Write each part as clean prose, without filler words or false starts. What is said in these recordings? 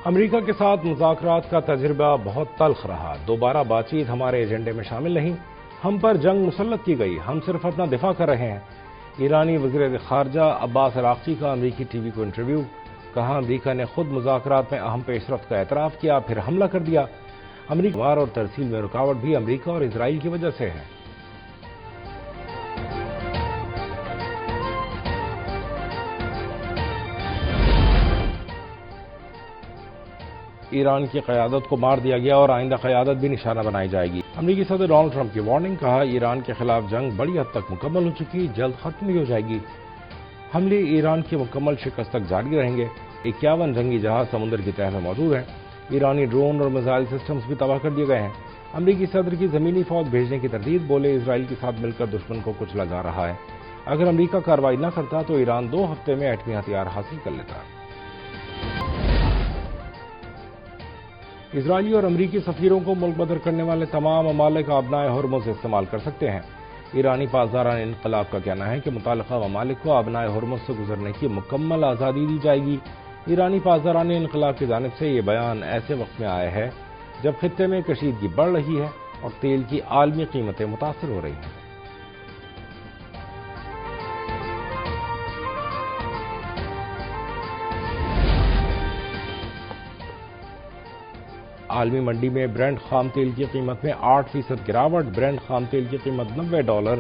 امریکہ کے ساتھ مذاکرات کا تجربہ بہت تلخ رہا. دوبارہ بات چیت ہمارے ایجنڈے میں شامل نہیں. ہم پر جنگ مسلط کی گئی. ہم صرف اپنا دفاع کر رہے ہیں. ایرانی وزیر خارجہ عباس عراقچی کا امریکی ٹی وی کو انٹرویو. کہا امریکہ نے خود مذاکرات میں اہم پیش رفت کا اعتراف کیا پھر حملہ کر دیا. امریکی وار اور ترسیل میں رکاوٹ بھی امریکہ اور اسرائیل کی وجہ سے ہے. ایران کی قیادت کو مار دیا گیا اور آئندہ قیادت بھی نشانہ بنائی جائے گی. امریکی صدر ڈونلڈ ٹرمپ کی وارننگ. کہا ایران کے خلاف جنگ بڑی حد تک مکمل ہو چکی جلد ختم بھی ہو جائے گی. حملے ایران کی مکمل شکست تک جاری رہیں گے. 51 جنگی جہاز سمندر کی تہہ میں موجود ہیں. ایرانی ڈرون اور میزائل سسٹمز بھی تباہ کر دیے گئے ہیں. امریکی صدر کی زمینی فوج بھیجنے کی تردید. بولے اسرائیل کے ساتھ مل کر دشمن کو کچلا جا رہا ہے. اگر امریکہ کارروائی نہ کرتا تو ایران 2 ہفتے میں ایٹمی ہتھیار حاصل کر لیتا. اسرائیلی اور امریکی سفیروں کو ملک بدر کرنے والے تمام ممالک آبنائے ہرمز استعمال کر سکتے ہیں. ایرانی پاسداران انقلاب کا کہنا ہے کہ متعلقہ ممالک کو آبنائے ہرمز سے گزرنے کی مکمل آزادی دی جائے گی. ایرانی پاسداران انقلاب کی جانب سے یہ بیان ایسے وقت میں آیا ہے جب خطے میں کشیدگی بڑھ رہی ہے اور تیل کی عالمی قیمتیں متاثر ہو رہی ہیں. عالمی منڈی میں برنٹ خام تیل کی قیمت میں 8% گراوٹ. برنٹ خام تیل کی قیمت $90.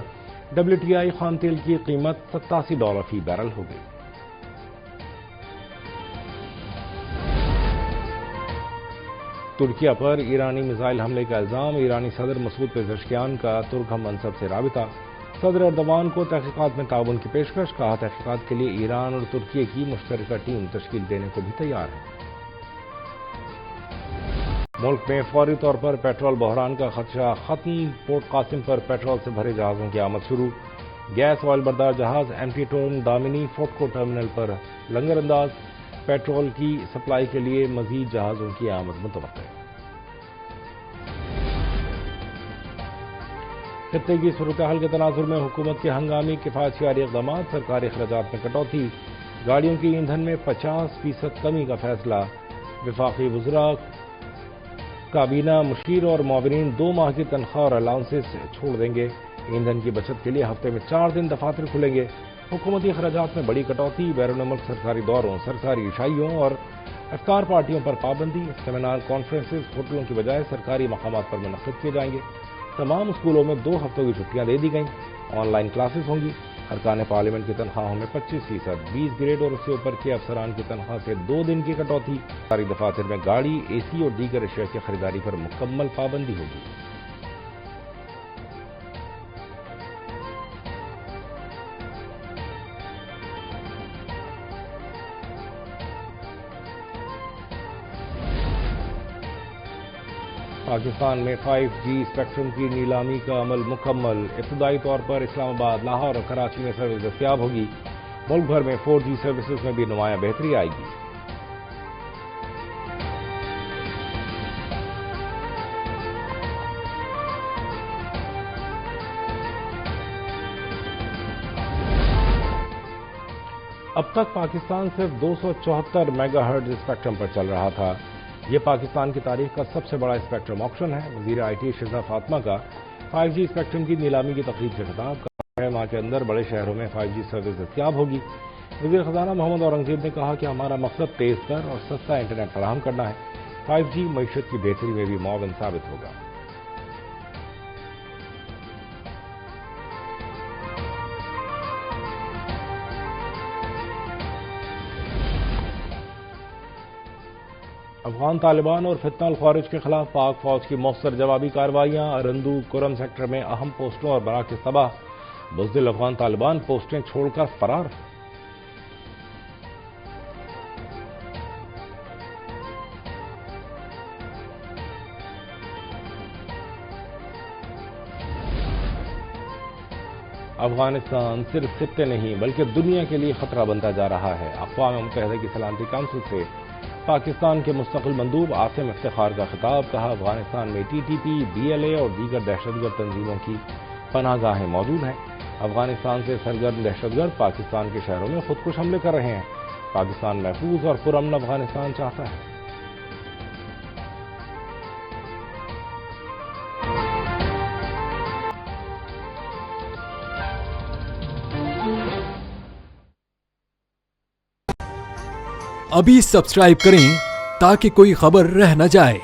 WTI خام تیل کی قیمت $87 فی بیرل ہو گئی. ترکیہ پر ایرانی میزائل حملے کا الزام. ایرانی صدر مسعود پزشکیان کا ترک ہم منصب سے رابطہ. صدر اردوان کو تحقیقات میں تعاون کی پیشکش. کہا تحقیقات کے لیے ایران اور ترکیہ کی مشترکہ ٹیم تشکیل دینے کو بھی تیار ہے. ملک میں فوری طور پر پیٹرول بحران کا خدشہ ختم. پورٹ قاسم پر پیٹرول سے بھرے جہازوں کی آمد شروع. گیس آئل بردار جہاز ایم ٹی ٹون دامنی فوٹکو ٹرمینل پر لنگر انداز. پیٹرول کی سپلائی کے لیے مزید جہازوں کی آمد متوقع. خطے کی صورتحال کے تناظر میں حکومت کے ہنگامی کفایتیاری اقدامات. سرکاری اخراجات میں کٹوتی. گاڑیوں کی ایندھن میں 50% کمی کا فیصلہ. وفاقی وزراء کابینہ مشیر اور معاونین 2 ماہ کی تنخواہ اور الاؤنسز چھوڑ دیں گے. ایندھن کی بچت کے لیے ہفتے میں 4 دن دفاتر کھلیں گے. حکومتی اخراجات میں بڑی کٹوتی. بیرون ملک سرکاری دوروں سرکاری عشائیوں اور افطار پارٹیوں پر پابندی. سیمینار کانفرنسز ہوٹلوں کی بجائے سرکاری مقامات پر منعقد کیے جائیں گے. تمام اسکولوں میں 2 ہفتوں کی چھٹیاں دے دی گئیں. آن لائن کلاسز ہوں گی. ارکان پارلیمنٹ کی تنخواہوں میں 25%. 20 گریڈ اور اس سے اوپر کے افسران کی تنخواہ سے 2 دن کی کٹوتی. سرکاری دفاتر میں گاڑی اے سی اور دیگر اشیاء کی خریداری پر مکمل پابندی ہوگی. پاکستان میں 5G اسپیکٹرم کی نیلامی کا عمل مکمل. ابتدائی طور پر اسلام آباد لاہور اور کراچی میں سروس دستیاب ہوگی. ملک بھر میں 4G سروسز میں بھی نمایاں بہتری آئے گی. اب تک پاکستان صرف 274 میگا ہرٹز اسپیکٹرم پر چل رہا تھا. یہ پاکستان کی تاریخ کا سب سے بڑا اسپیکٹرم آکشن ہے. وزیر آئی ٹی شیزہ فاطمہ کا 5G اسپیکٹرم کی نیلامی کی تقریب سے خطاب. کہا 6 ماہ کے اندر بڑے شہروں میں 5G سروس دستیاب ہوگی. وزیر خزانہ محمد اورنگزیب نے کہا کہ ہمارا مقصد تیز تر اور سستا انٹرنیٹ فراہم کرنا ہے. 5G معیشت کی بہتری میں بھی معاون ثابت ہوگا. افغان طالبان اور فتنہ الخوارج کے خلاف پاک فوج کی مؤثر جوابی کارروائیاں. ارندو کرم سیکٹر میں اہم پوسٹوں اور مراکز تباہ. بزدل افغان طالبان پوسٹیں چھوڑ کر فرار. افغانستان صرف خطے نہیں بلکہ دنیا کے لیے خطرہ بنتا جا رہا ہے. اقوام متحدہ کی سلامتی کونسل سے پاکستان کے مستقل مندوب عاصم افتخار کا خطاب. کہا افغانستان میں TTP, BLA اور دیگر دہشت گرد تنظیموں کی پناہ گاہیں موجود ہیں. افغانستان سے سرگرم دہشت گرد پاکستان کے شہروں میں خودکش حملے کر رہے ہیں. پاکستان محفوظ اور پرامن افغانستان چاہتا ہے. ابھی سبسکرائب کریں تاکہ کوئی خبر رہ نہ جائے۔